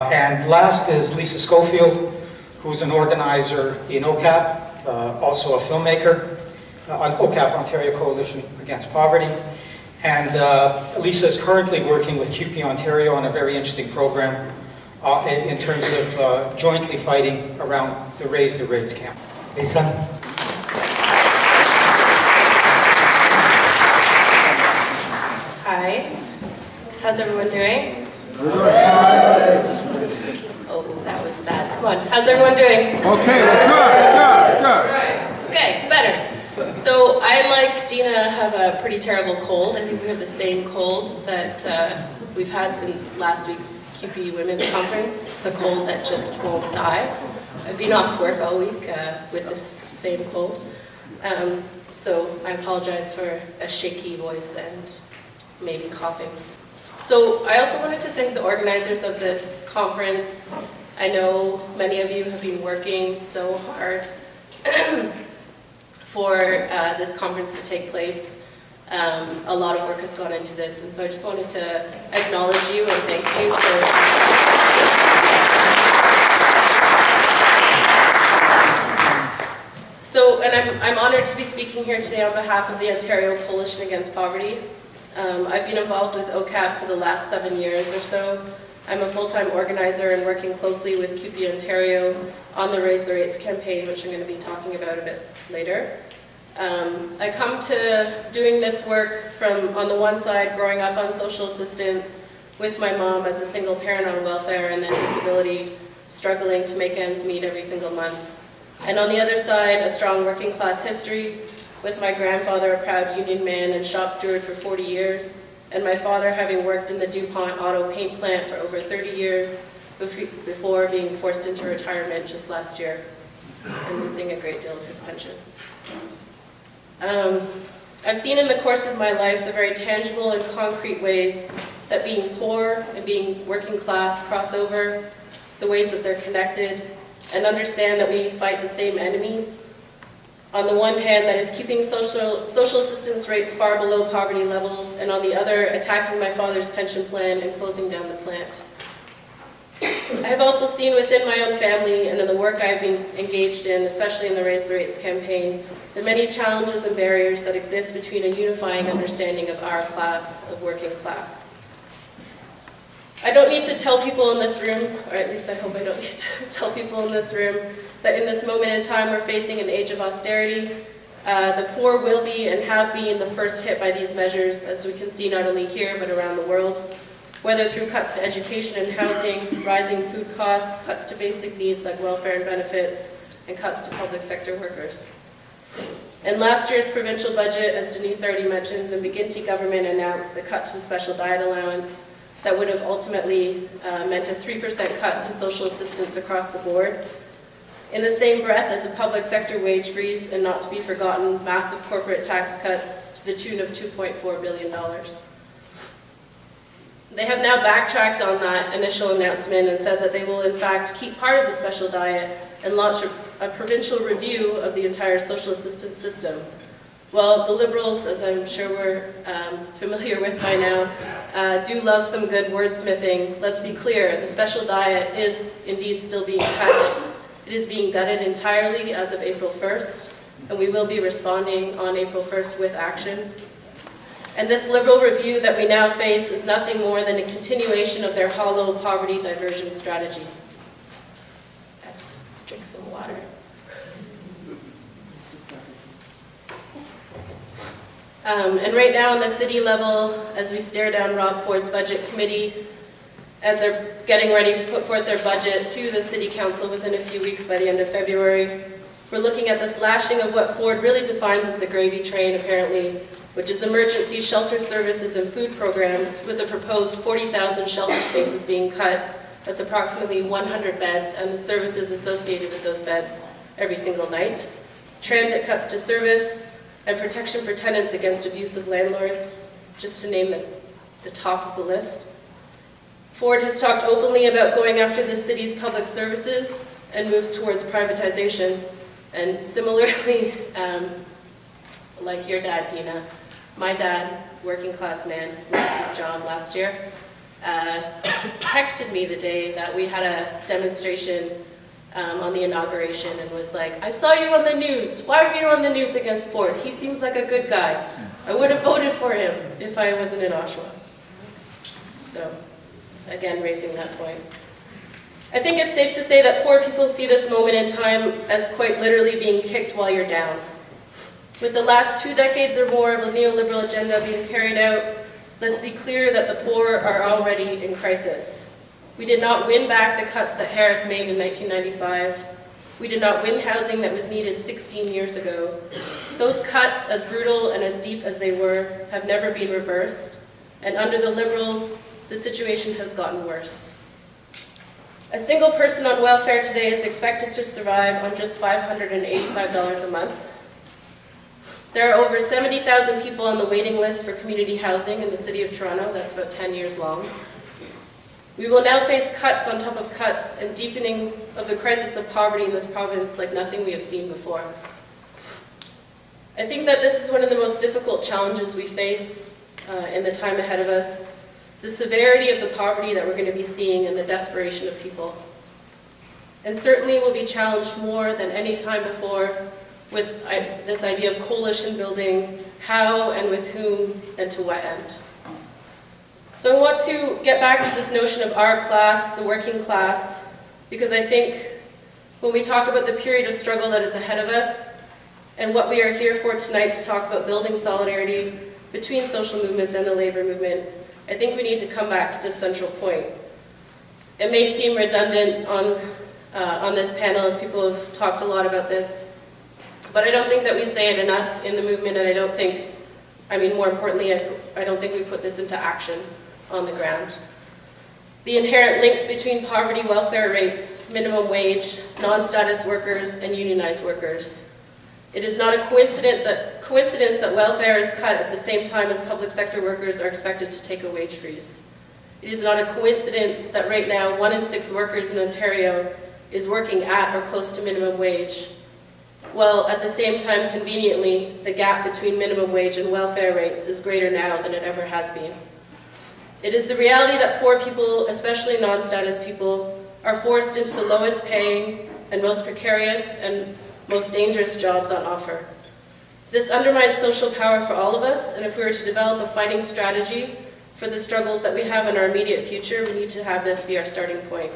And last is Liisa Schofield, who's an organizer in OCAP, also a filmmaker, on OCAP, Ontario Coalition Against Poverty. And Liisa is currently working with CUPE Ontario on a very interesting program in terms of jointly fighting around the Raise the Rates camp. Liisa? Hi, how's everyone doing? Oh, that was sad. Come on, how's everyone doing? Okay, good. Okay, better. So I, like Dina, have a pretty terrible cold. I think we have the same cold that we've had since last week's CUPE Women's Conference. It's the cold that just won't die. I've been off work all week with this same cold. So I apologize for a shaky voice and maybe coughing. So I also wanted to thank the organizers of this conference. I know many of you have been working so hard for this conference to take place. A lot of work has gone into this, and so I just wanted to acknowledge you and thank you for... So, and I'm honored to be speaking here today on behalf of the Ontario Coalition Against Poverty. I've been involved with OCAP for the last 7 years or so. I'm a full-time organizer and working closely with CUPE Ontario on the Raise the Rates campaign, which I'm going to be talking about a bit later. I come to doing this work from, on the one side, growing up on social assistance with my mom as a single parent on welfare and then disability, struggling to make ends meet every single month. And on the other side, a strong working class history, with my grandfather a proud union man and shop steward for 40 years, and my father having worked in the DuPont auto paint plant for over 30 years before being forced into retirement just last year and losing a great deal of his pension. I've seen in the course of my life the very tangible and concrete ways that being poor and being working class cross over, the ways that they're connected, and understand that we fight the same enemy. On the one hand, that is keeping social assistance rates far below poverty levels, and on the other, attacking my father's pension plan and closing down the plant. I have also seen within my own family and in the work I've been engaged in, especially in the Raise the Rates campaign, the many challenges and barriers that exist between a unifying understanding of our class, of working class. I don't need to tell people in this room, or at least I hope I don't need to tell people in this room, that in this moment in time we're facing an age of austerity. The poor will be and have been the first hit by these measures, as we can see not only here but around the world, whether through cuts to education and housing, rising food costs, cuts to basic needs like welfare and benefits, and cuts to public sector workers. In last year's provincial budget, as Denise already mentioned, the McGuinty government announced the cut to the special diet allowance that would have ultimately meant a 3% cut to social assistance across the board. In the same breath as a public sector wage freeze, and not to be forgotten, massive corporate tax cuts to the tune of $2.4 billion. They have now backtracked on that initial announcement and said that they will in fact keep part of the special diet and launch a provincial review of the entire social assistance system. Well, the Liberals, as I'm sure we're familiar with by now, do love some good wordsmithing. Let's be clear, the special diet is indeed still being cut. It is being gutted entirely as of April 1st, and we will be responding on April 1st with action. And this Liberal review that we now face is nothing more than a continuation of their hollow poverty diversion strategy. I have to drink some water. And right now on the city level, as we stare down Rob Ford's budget committee, as they're getting ready to put forth their budget to the City Council within a few weeks by the end of February, we're looking at the slashing of what Ford really defines as the gravy train, apparently, which is emergency shelter services and food programs, with a proposed 40,000 shelter spaces being cut. That's approximately 100 beds, and the services associated with those beds every single night. Transit cuts to service, and protection for tenants against abusive landlords, just to name the top of the list. Ford has talked openly about going after the city's public services and moves towards privatization. And similarly, like your dad, Dina, my dad, working class man, lost his job last year. texted me the day that we had a demonstration on the inauguration and was like, I saw you on the news. Why were you on the news against Ford? He seems like a good guy. I would have voted for him if I wasn't in Oshawa. So, again, raising that point. I think it's safe to say that poor people see this moment in time as quite literally being kicked while you're down. With the last 2 decades or more of a neoliberal agenda being carried out, let's be clear that the poor are already in crisis. We did not win back the cuts that Harris made in 1995. We did not win housing that was needed 16 years ago. Those cuts, as brutal and as deep as they were, have never been reversed. And under the Liberals, the situation has gotten worse. A single person on welfare today is expected to survive on just $585 a month. There are over 70,000 people on the waiting list for community housing in the City of Toronto. That's about 10 years long. We will now face cuts on top of cuts and deepening of the crisis of poverty in this province like nothing we have seen before. I think that this is one of the most difficult challenges we face in the time ahead of us, the severity of the poverty that we're going to be seeing and the desperation of people. And certainly we'll be challenged more than any time before with this idea of coalition building, how and with whom and to what end. So I want to get back to this notion of our class, the working class, because I think when we talk about the period of struggle that is ahead of us and what we are here for tonight to talk about building solidarity between social movements and the labor movement, I think we need to come back to this central point. It may seem redundant on this panel as people have talked a lot about this, but I don't think that we say it enough in the movement, and I don't think, more importantly, I don't think we put this into action on the ground. The inherent links between poverty, welfare rates, minimum wage, non-status workers, and unionized workers. It is not a coincidence that welfare is cut at the same time as public sector workers are expected to take a wage freeze. It is not a coincidence that right now 1 in 6 workers in Ontario is working at or close to minimum wage, while at the same time, conveniently, the gap between minimum wage and welfare rates is greater now than it ever has been. It is the reality that poor people, especially non-status people, are forced into the lowest paying and most precarious and most dangerous jobs on offer. This undermines social power for all of us, and if we were to develop a fighting strategy for the struggles that we have in our immediate future, we need to have this be our starting point.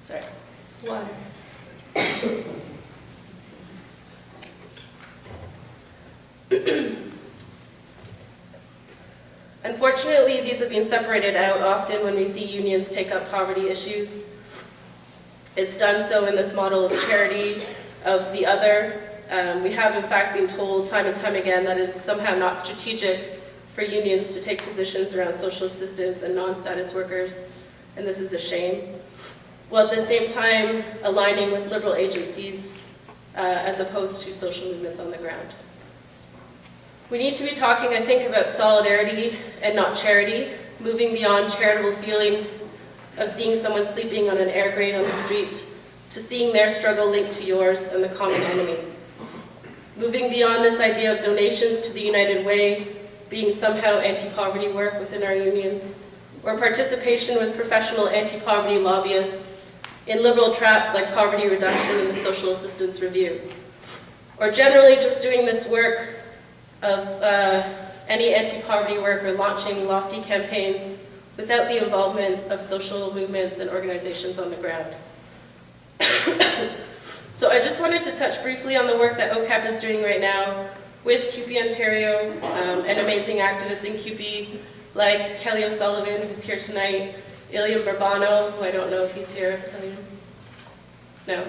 Sorry. Water. Unfortunately, these have been separated out often when we see unions take up poverty issues. It's done so in this model of charity, of the other. We have in fact been told time and time again that it is somehow not strategic for unions to take positions around social assistance and non-status workers, and this is a shame. While at the same time aligning with liberal agencies as opposed to social movements on the ground. We need to be talking, I think, about solidarity and not charity, moving beyond charitable feelings of seeing someone sleeping on an air grate on the street to seeing their struggle linked to yours and the common enemy. Moving beyond this idea of donations to the United Way being somehow anti-poverty work within our unions, or participation with professional anti-poverty lobbyists in liberal traps like poverty reduction and the social assistance review, or generally just doing this work of any anti-poverty work or launching lofty campaigns without the involvement of social movements and organizations on the ground. So I just wanted to touch briefly on the work that OCAP is doing right now with CUPE Ontario and amazing activists in CUPE like Kelly O'Sullivan, who's here tonight, Iliam Barbano, who I don't know if he's here. Iliam? No.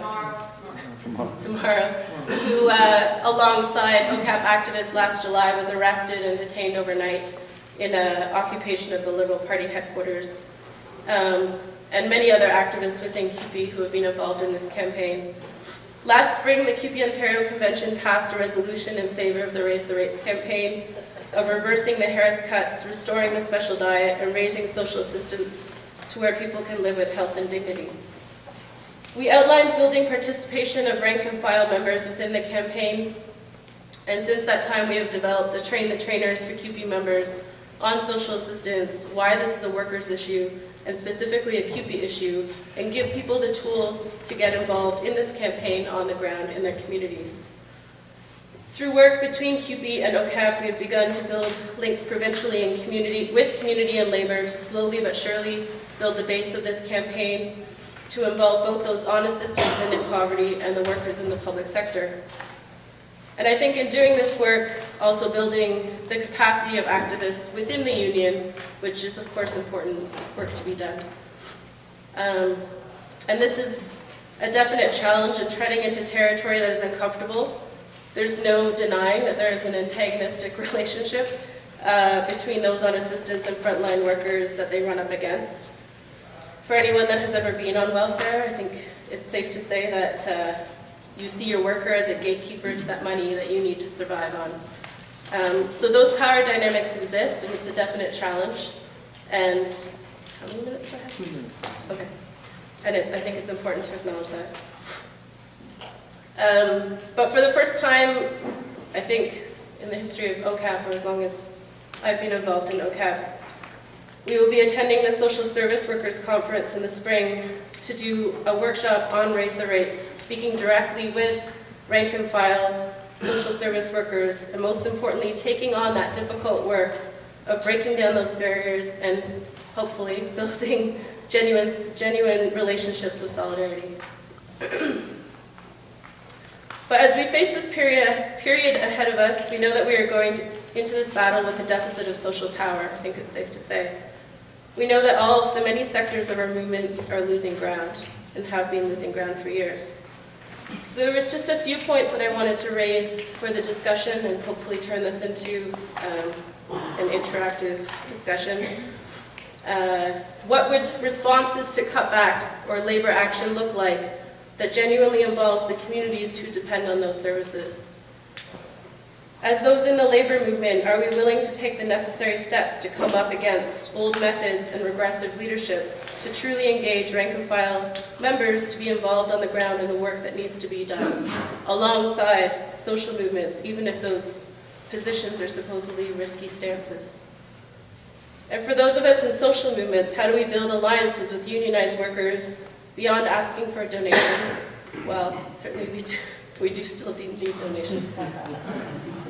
Tomorrow, who alongside OCAP activists last July was arrested and detained overnight in an occupation of the Liberal Party headquarters, and many other activists within CUPE who have been involved in this campaign. Last spring, the CUPE Ontario Convention passed a resolution in favor of the Raise the Rates campaign of reversing the Harris cuts, restoring the special diet, and raising social assistance to where people can live with health and dignity. We outlined building participation of rank and file members within the campaign, and since that time we have developed a Train the Trainers for CUPE members on social assistance, why this is a workers' issue, and specifically a CUPE issue, and give people the tools to get involved in this campaign on the ground in their communities. Through work between CUPE and OCAP, we have begun to build links provincially and with community and labor to slowly but surely build the base of this campaign to involve both those on assistance and in poverty and the workers in the public sector. And I think in doing this work, also building the capacity of activists within the union, which is of course important work to be done. And this is a definite challenge in treading into territory that is uncomfortable. There's no denying that there is an antagonistic relationship between those on assistance and frontline workers that they run up against. For anyone that has ever been on welfare, I think it's safe to say that you see your worker as a gatekeeper to that money that you need to survive on. So those power dynamics exist, and it's a definite challenge. And how many minutes do I have? 2 minutes. Okay. And I think it's important to acknowledge that. But for the first time, I think, in the history of OCAP, or as long as I've been involved in OCAP, we will be attending the Social Service Workers Conference in the spring to do a workshop on Raise the Rates, speaking directly with rank and file social service workers, and most importantly, taking on that difficult work of breaking down those barriers and hopefully building genuine relationships of solidarity. But as we face this period ahead of us, we know that we are going into this battle with a deficit of social power, I think it's safe to say. We know that all of the many sectors of our movements are losing ground and have been losing ground for years. So there was just a few points that I wanted to raise for the discussion and hopefully turn this into an interactive discussion. What would responses to cutbacks or labor action look like that genuinely involves the communities who depend on those services? As those in the labor movement, are we willing to take the necessary steps to come up against old methods and regressive leadership to truly engage rank and file members to be involved on the ground in the work that needs to be done, alongside social movements, even if those positions are supposedly risky stances? And for those of us in social movements, how do we build alliances with unionized workers beyond asking for donations? Well, certainly we do still need donations.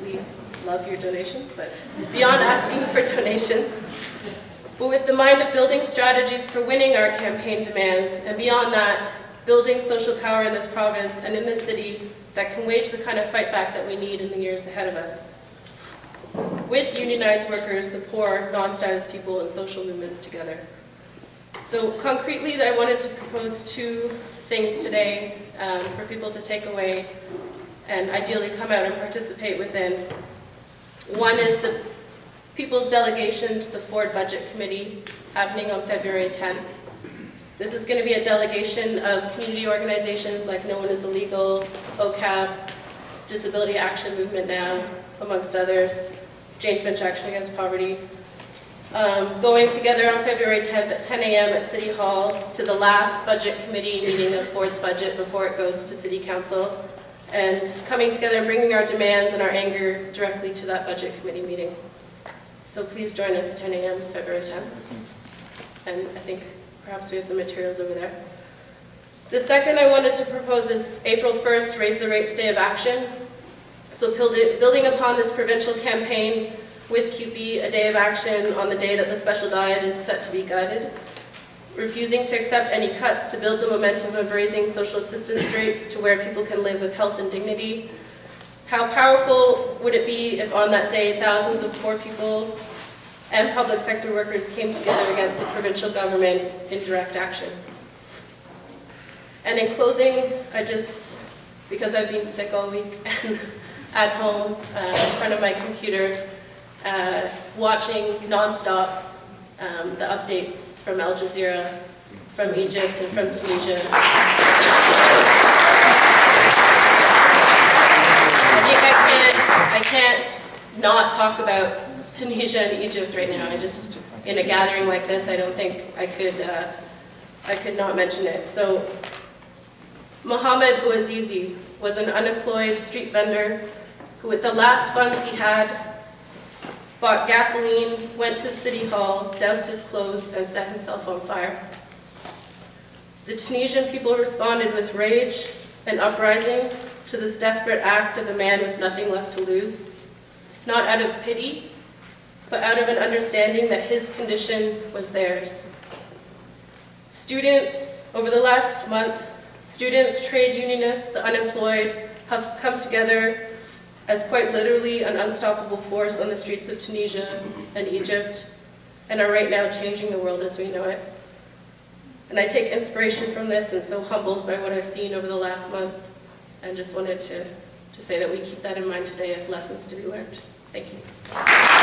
We love your donations, but beyond asking for donations, but with the mind of building strategies for winning our campaign demands, and beyond that, building social power in this province and in this city that can wage the kind of fight back that we need in the years ahead of us. With unionized workers, the poor, non-status people, and social movements together. So concretely, I wanted to propose 2 things today for people to take away and ideally come out and participate within. One is the People's Delegation to the Ford Budget Committee, happening on February 10th. This is going to be a delegation of community organizations like No One Is Illegal, OCAP, Disability Action Movement Now, amongst others, Jane Finch Action Against Poverty, going together on February 10th at 10 a.m. at City Hall to the last budget committee meeting of Ford's budget before it goes to City Council, and coming together and bringing our demands and our anger directly to that budget committee meeting. So please join us 10 a.m. February 10th. And I think perhaps we have some materials over there. The second I wanted to propose is April 1st, Raise the Rates Day of Action. So building upon this provincial campaign with CUPE, a day of action on the day that the special diet is set to be gutted, refusing to accept any cuts to build the momentum of raising social assistance rates to where people can live with health and dignity. How powerful would it be if on that day thousands of poor people and public sector workers came together against the provincial government in direct action? And in closing, because I've been sick all week and at home in front of my computer, watching nonstop the updates from Al Jazeera, from Egypt, and from Tunisia. I can't not talk about Tunisia and Egypt right now. In a gathering like this, I don't think I could not mention it. So, Mohammed Bouazizi was an unemployed street vendor who, with the last funds he had, bought gasoline, went to City Hall, doused his clothes, and set himself on fire. The Tunisian people responded with rage and uprising to this desperate act of a man with nothing left to lose, not out of pity, but out of an understanding that his condition was theirs. Students, over the last month, students, trade unionists, the unemployed, have come together as quite literally an unstoppable force on the streets of Tunisia and Egypt, and are right now changing the world as we know it. And I take inspiration from this and so humbled by what I've seen over the last month, and just wanted to say that we keep that in mind today as lessons to be learned. Thank you.